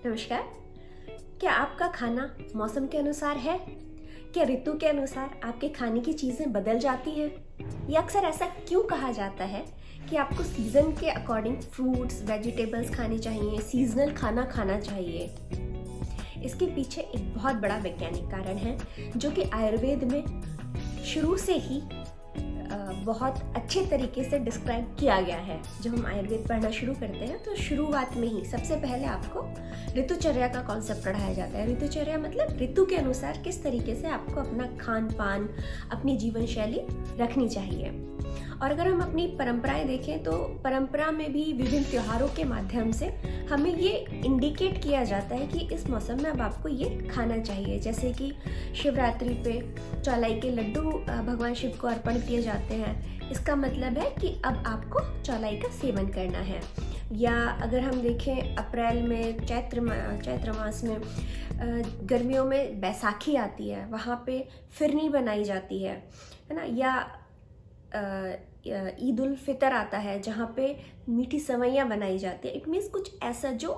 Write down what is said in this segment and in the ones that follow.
नमस्कार। क्या आपका खाना मौसम के अनुसार है? क्या ऋतु के अनुसार आपके खाने की चीज़ें बदल जाती हैं? या अक्सर ऐसा क्यों कहा जाता है कि आपको सीज़न के अकॉर्डिंग फ्रूट्स, वेजिटेबल्स खाने चाहिए, सीज़नल खाना खाना चाहिए? इसके पीछे एक बहुत बड़ा वैज्ञानिक कारण है जो कि आयुर्वेद में शुरू से ही बहुत अच्छे तरीके से डिस्क्राइब किया गया है। जब हम आयुर्वेद पढ़ना शुरू करते हैं तो शुरुआत में ही सबसे पहले आपको ऋतुचर्या का कॉन्सेप्ट पढ़ाया जाता है। ऋतुचर्या मतलब ऋतु के अनुसार किस तरीके से आपको अपना खान पान, अपनी जीवन शैली रखनी चाहिए। और अगर हम अपनी परंपराएं देखें तो परंपरा में भी विभिन्न त्योहारों के माध्यम से हमें ये इंडिकेट किया जाता है कि इस मौसम में अब आपको ये खाना चाहिए। जैसे कि शिवरात्रि पे चौलाई के लड्डू भगवान शिव को अर्पण किए जाते हैं। इसका मतलब है कि अब आपको चौलाई का सेवन करना है। या अगर हम देखें अप्रैल में चैत्र मास में गर्मियों में बैसाखी आती है, वहाँ पे फिरनी बनाई जाती है ना। या ईद उल फितर आता है जहाँ पे मीठी सेवइयाँ बनाई जाती है। इट मीन्स कुछ ऐसा जो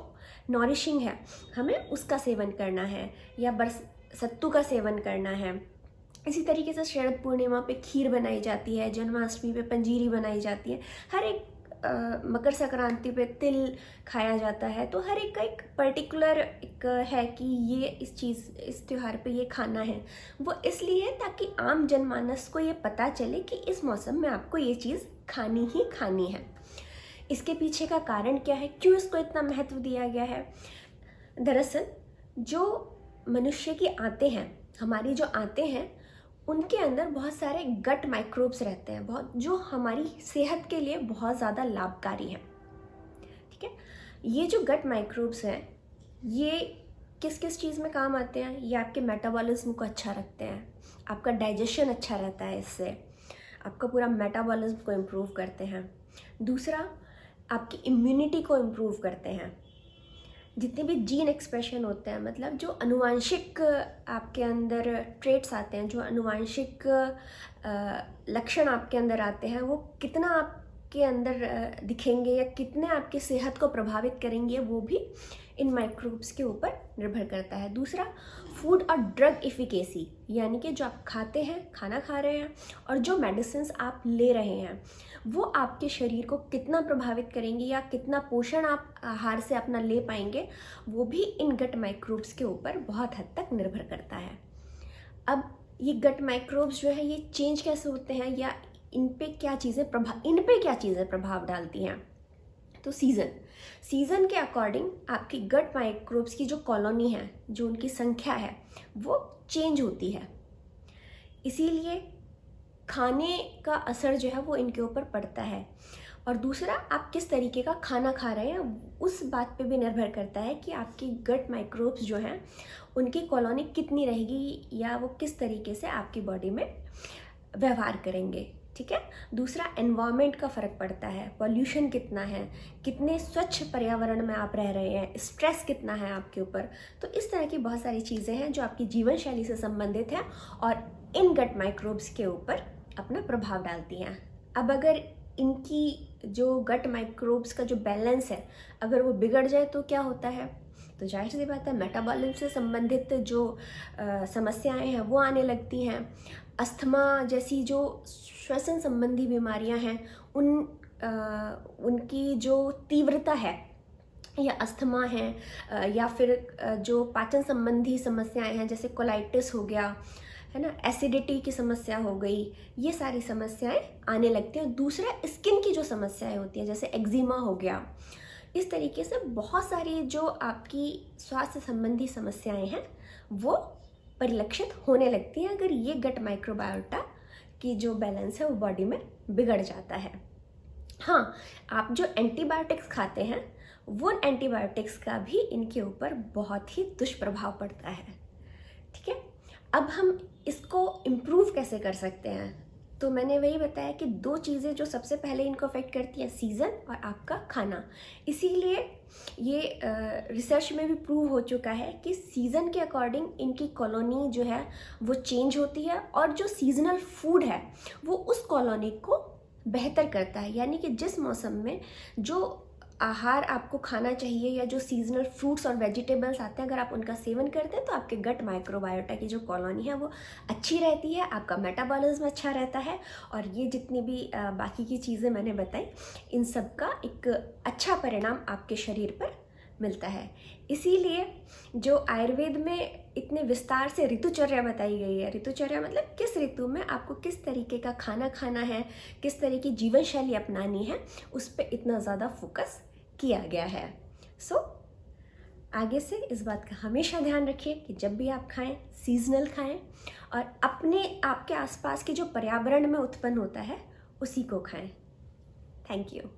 नॉरिशिंग है, हमें उसका सेवन करना है। या सत्तू का सेवन करना है। इसी तरीके से शरद पूर्णिमा पे खीर बनाई जाती है, जन्माष्टमी पे पंजीरी बनाई जाती है, हर एक मकर संक्रांति पे तिल खाया जाता है। तो हर एक का एक पर्टिकुलर एक है कि ये इस त्योहार पे ये खाना है। वो इसलिए ताकि आम जनमानस को ये पता चले कि इस मौसम में आपको ये चीज़ खानी ही खानी है। इसके पीछे का कारण क्या है, क्यों इसको इतना महत्व दिया गया है? दरअसल जो मनुष्य की आंतें हैं, हमारी जो आंतें हैं, उनके अंदर बहुत सारे गट माइक्रोब्स रहते हैं, बहुत जो हमारी सेहत के लिए बहुत ज़्यादा लाभकारी हैं। ठीक है, ये जो गट माइक्रोब्स हैं ये किस किस चीज़ में काम आते हैं? ये आपके मेटाबॉलिज्म को अच्छा रखते हैं, आपका डाइजेशन अच्छा रहता है, इससे आपका पूरा मेटाबॉलिज्म को इम्प्रूव करते हैं। दूसरा, आपकी इम्यूनिटी को इम्प्रूव करते हैं। जितने भी जीन एक्सप्रेशन होते हैं, मतलब जो अनुवांशिक आपके अंदर ट्रेट्स आते हैं, जो अनुवांशिक लक्षण आपके अंदर आते हैं, वो कितना आपके अंदर दिखेंगे या कितने आपकी सेहत को प्रभावित करेंगे, वो भी इन माइक्रोब्स के ऊपर निर्भर करता है। दूसरा, फूड और ड्रग इफिकेसी, यानी कि जो आप खाते हैं, खाना खा रहे हैं, और जो मेडिसिन्स आप ले रहे हैं वो आपके शरीर को कितना प्रभावित करेंगे या कितना पोषण आप आहार से अपना ले पाएंगे, वो भी इन गट माइक्रोब्स के ऊपर बहुत हद तक निर्भर करता है। अब ये गट माइक्रोब्स जो है ये चेंज कैसे होते हैं या इन पे क्या चीज़ें प्रभाव डालती हैं? तो सीज़न के अकॉर्डिंग आपकी गट माइक्रोब्स की जो कॉलोनी है, जो उनकी संख्या है, वो चेंज होती है। इसीलिए खाने का असर जो है वो इनके ऊपर पड़ता है। और दूसरा, आप किस तरीके का खाना खा रहे हैं उस बात पे भी निर्भर करता है कि आपकी गट माइक्रोब्स जो हैं उनकी कॉलोनी कितनी रहेगी या वो किस तरीके से आपकी बॉडी में व्यवहार करेंगे। ठीक है। दूसरा, एनवायरनमेंट का फ़र्क पड़ता है, पॉल्यूशन कितना है, कितने स्वच्छ पर्यावरण में आप रह रहे हैं, स्ट्रेस कितना है आपके ऊपर। तो इस तरह की बहुत सारी चीज़ें हैं जो आपकी जीवन शैली से संबंधित हैं और इन गट माइक्रोब्स के ऊपर अपना प्रभाव डालती हैं। अब अगर इनकी जो गट माइक्रोब्स का जो बैलेंस है, अगर वो बिगड़ जाए तो क्या होता है? तो जाहिर सी बात है, मेटाबॉलिज्म से संबंधित जो समस्याएं हैं वो आने लगती हैं। अस्थमा जैसी जो श्वसन संबंधी बीमारियां हैं उनकी जो तीव्रता है, या अस्थमा है, या फिर जो पाचन संबंधी समस्याएं हैं जैसे कोलाइटिस हो गया, है ना, एसिडिटी की समस्या हो गई, ये सारी समस्याएं आने लगती हैं। दूसरा, स्किन की जो समस्याएं होती हैं जैसे एक्जिमा हो गया, इस तरीके से बहुत सारी जो आपकी स्वास्थ्य संबंधी समस्याएं हैं वो परिलक्षित होने लगती हैं अगर ये गट माइक्रोबायोटा की जो बैलेंस है वो बॉडी में बिगड़ जाता है। हाँ, आप जो एंटीबायोटिक्स खाते हैं वो एंटीबायोटिक्स का भी इनके ऊपर बहुत ही दुष्प्रभाव पड़ता है। ठीक है। अब हम इसको इम्प्रूव कैसे कर सकते हैं? तो मैंने वही बताया कि दो चीज़ें जो सबसे पहले इनको अफेक्ट करती हैं, सीज़न और आपका खाना। इसीलिए ये रिसर्च में भी प्रूव हो चुका है कि सीज़न के अकॉर्डिंग इनकी कॉलोनी जो है वो चेंज होती है और जो सीजनल फूड है वो उस कॉलोनी को बेहतर करता है। यानी कि जिस मौसम में जो आहार आपको खाना चाहिए या जो सीजनल फ्रूट्स और वेजिटेबल्स आते हैं, अगर आप उनका सेवन करते हैं तो आपके गट माइक्रोबायोटा की जो कॉलोनी है वो अच्छी रहती है, आपका मेटाबॉलिज्म अच्छा रहता है। और ये जितनी भी बाकी की चीज़ें मैंने बताई, इन सब का एक अच्छा परिणाम आपके शरीर पर मिलता है। इसीलिए जो आयुर्वेद में इतने विस्तार से ऋतुचर्या बताई गई है, ऋतुचर्या मतलब किस ऋतु में आपको किस तरीके का खाना खाना है, किस तरह की जीवन शैली अपनानी है, उस पर इतना ज़्यादा फोकस किया गया है। सो आगे से इस बात का हमेशा ध्यान रखिए कि जब भी आप खाएं सीजनल खाएं, और अपने आपके आसपास के जो पर्यावरण में उत्पन्न होता है उसी को खाएं। Thank you.